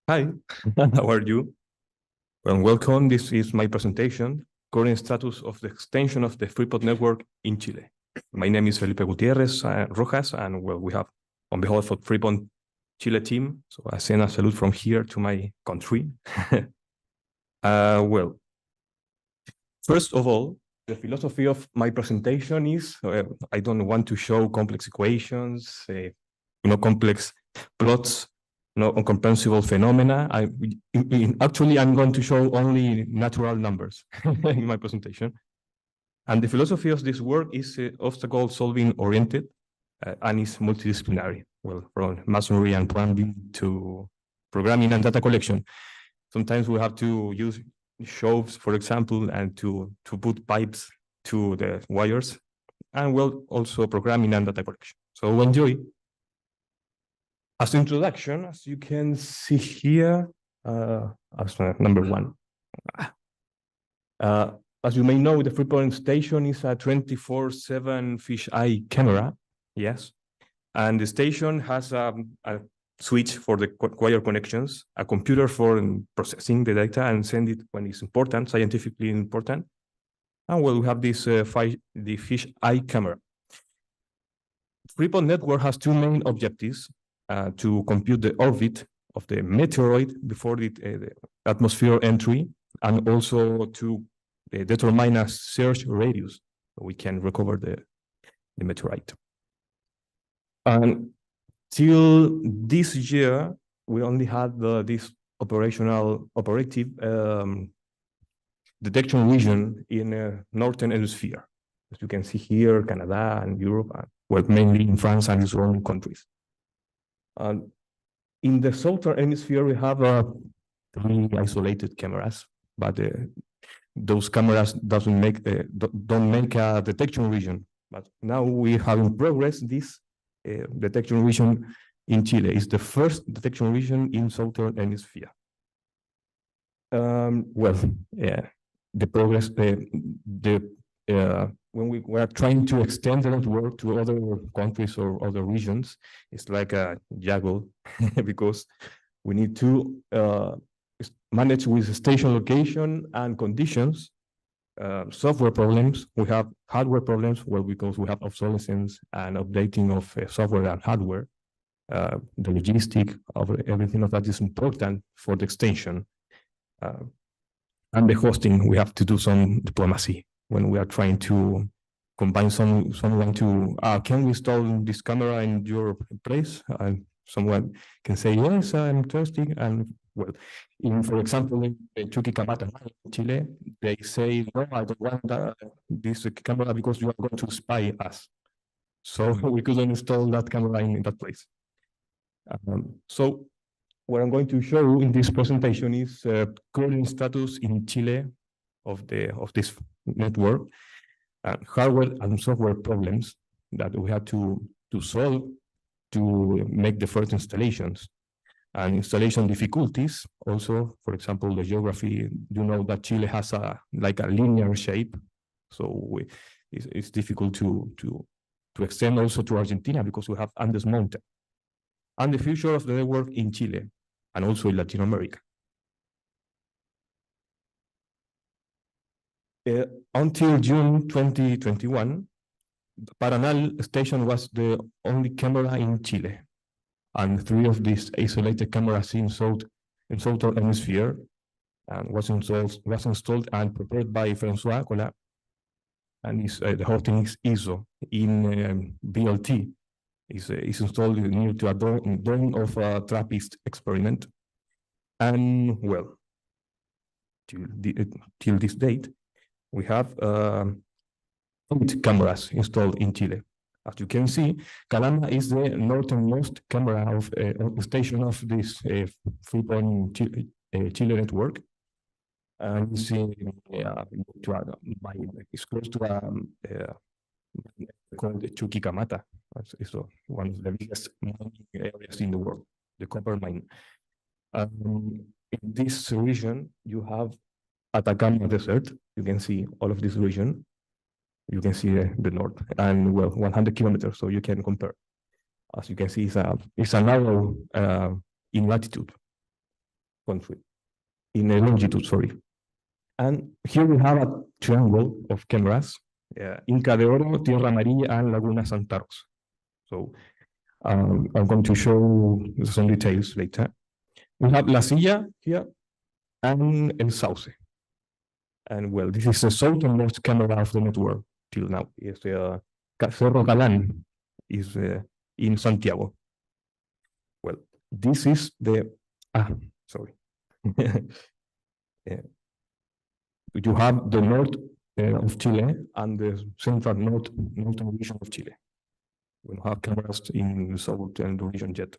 Hi, how are you? Well, welcome. This is my presentation, current status of the extension of the FRIPON network in Chile. My name is Felipe Gutierrez Rojas, and well, we have on behalf of FRIPON Chile team, so I send a salute from here to my country. Well, first of all, the philosophy of my presentation is I don't want to show complex equations, complex plots, incomprehensible phenomena. Actually, I'm going to show only natural numbers in my presentation. And the philosophy of this work is obstacle solving oriented and is multidisciplinary. Well, from masonry and plumbing to programming and data collection. Sometimes we have to use shoves, for example, and to put pipes to the wires, and well, also programming and data collection. So enjoy. As introduction, as you can see here, as number one. As you may know, the FRIPON station is a 24/7 fisheye camera, yes. And the station has a switch for the wire connections, a computer for processing the data and send it when it's important, scientifically important. And well, we have this the fisheye camera. FRIPON network has two main objectives: to compute the orbit of the meteoroid before the atmosphere entry, and also to determine a search radius so we can recover the meteorite. And till this year, we only had this operative detection region in northern hemisphere. As you can see here, Canada and Europe, well, mainly in France and surrounding countries. In the southern hemisphere, we have three isolated cameras, but those cameras don't make a detection region. But now we have in progress this detection region in Chile. It's the first detection region in southern hemisphere. Well, yeah, the progress, when we were trying to extend the network to other countries or other regions, it's like a juggle because we need to manage with station location and conditions, software problems. We have hardware problems, well, because we have obsolescence and updating of software and hardware. The logistic of everything of that is important for the extension. And the hosting, we have to do some diplomacy when we are trying to combine someone to, can we install this camera in your place? And someone can say, yes, I'm interested. And well, for example, in Chuquicamata, in Chile, they say, no, I don't want this camera because you are going to spy us. So we couldn't install that camera in that place. So what I'm going to show in this presentation is current status in Chile of this network, hardware and software problems that we had to solve to make the first installations, and installation difficulties. Also, for example, the geography. You know that Chile has like a linear shape, so it's difficult to extend also to Argentina because we have Andes Mountain. And the future of the network in Chile and also in Latin America. Until June 2021, the Paranal station was the only camera in Chile, and three of these isolated cameras in southern hemisphere, and was installed and prepared by François Collat, and the hosting is ISO in BLT. Is installed near to a dome of a TRAPPIST experiment. And well, till this date, we have 8 cameras installed in Chile. As you can see, Calama is the northernmost camera of station of this FRIPON Chile network. And it's close to called Chuquicamata. It's one of the biggest mining areas in the world, the copper mine. In this region, you have Atacama Desert. You can see all of this region. You can see the north, and well, 100 kilometers, so you can compare. As you can see, it's a narrow in latitude. country, in a longitude, sorry. And here we have a triangle of cameras, Inca de Oro, Tierra Amarilla, and Laguna Santa Rosa. So I'm going to show some details later. We have La Silla here and El Sauce. And well, this is the southernmost camera of the network till now. It's Cerro Galán is in Santiago. Well, this is the, sorry. You have the north of Chile and the central northern region of Chile. We don't have cameras in the southern region yet.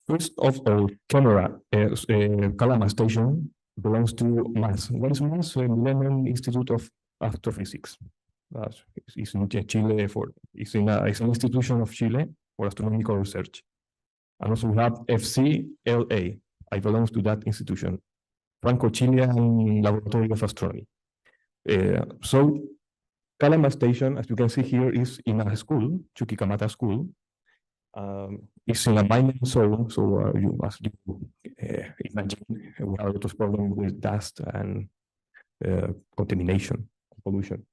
First of all, camera, Calama Station belongs to MAS. What is MAS? Millennium Institute of Astrophysics. It's in Chile it's an institution of Chile for astronomical research. And also we have FCLA. I belong to that institution, Franco-Chilean Laboratory of Astronomy. So Calama Station, as you can see here, is in a school, Chuquicamata School. It's in a mining zone, so as you imagine, we have a lot of problems with dust and contamination, pollution.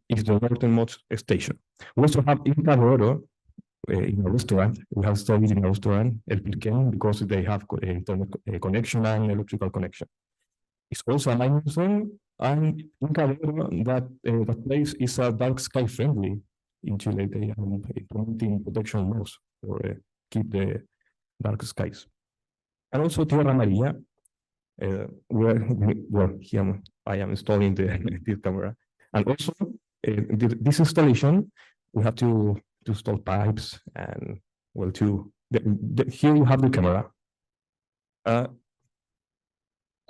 It's the northernmost station. We also have Inca de Oro in a restaurant. We have studied in a restaurant, El Pirquén, because they have internet connection and electrical connection. It's also a mining zone, and Inca de Oro, that place is dark sky friendly. In Chile, they are implementing protection laws for keep the dark skies. And also Tierra Amarilla, where here I am installing this camera. And also this installation, we have to install pipes and well, here you have the camera.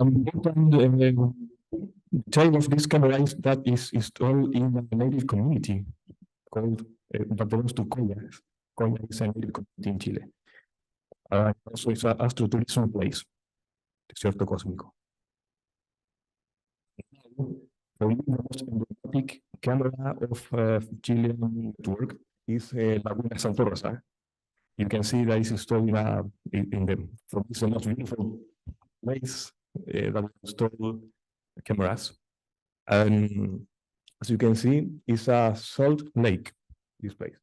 Important type of this camera is that is installed in a native community called that belongs to Collaborators. Collaborators is a native community in Chile. Also, it's an astrotourism place, Desierto Cósmico. The most emblematic camera of Chilean network is Laguna Santa Rosa. You can see that it's installed in the most beautiful place that we install cameras. And as you can see, it's a salt lake, this place.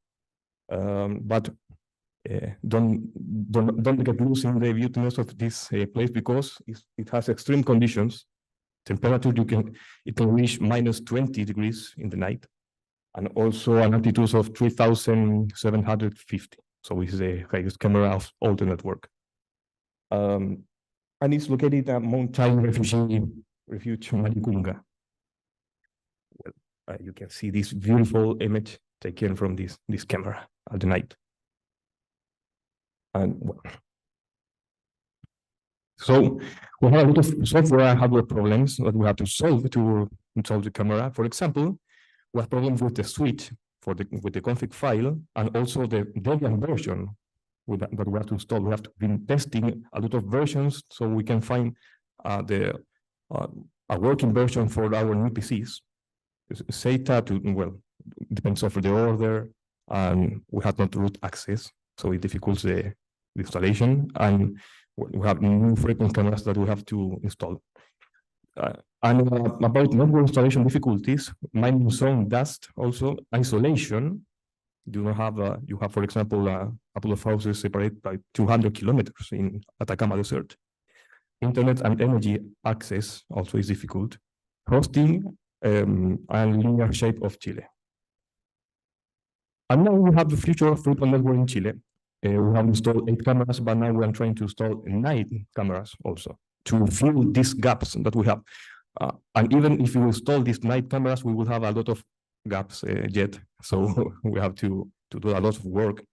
But don't get loose in the beautiness of this place because it has extreme conditions. Temperature, it can reach -20 degrees in the night, and also an altitude of 3,750. So it's the highest camera of all the network. And it's located at Mountain Refuge Maricunga. Well, you can see this beautiful image taken from this camera at the night. And well, so we have a lot of software and hardware problems that we have to solve to install the camera. For example, we have problems with the switch with the config file, and also the Debian version that we have to install. We have to be testing a lot of versions so we can find a working version for our new PCs. SATA depends on the order, and we have not root access, so it difficults the installation. And we have new FRIPON cameras that we have to install. And about network installation difficulties, mining zone dust, also isolation. You have, for example, a couple of houses separated by 200 kilometers in Atacama Desert. Internet and energy access also is difficult. Hosting and linear shape of Chile. And now we have the future of FRIPON network in Chile. We have installed 8 cameras, but now we are trying to install 9 cameras also to fill these gaps that we have. And even if you install these 9 cameras, we will have a lot of gaps yet. So we have to do a lot of work.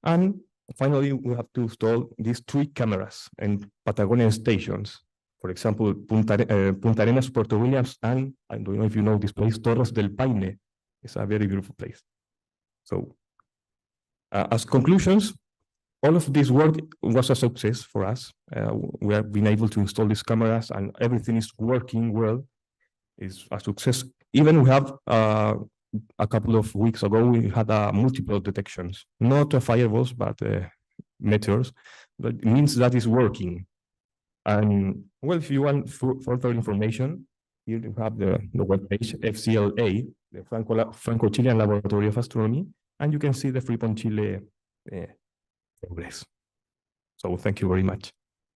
And finally, we have to install these 3 cameras in Patagonian stations. For example, Punta Arenas, Puerto Williams, and I don't know if you know this place, Torres del Paine. It's a very beautiful place. So as conclusions, all of this work was a success for us. We have been able to install these cameras and everything is working well. It's a success. Even we have a couple of weeks ago, we had multiple detections, not fireballs, but meteors That means that is working. And well, if you want further information, here you have the webpage, FCLA, the Franco-Chilean Laboratory of Astronomy, and you can see the FRIPON Chile progress. So thank you very much.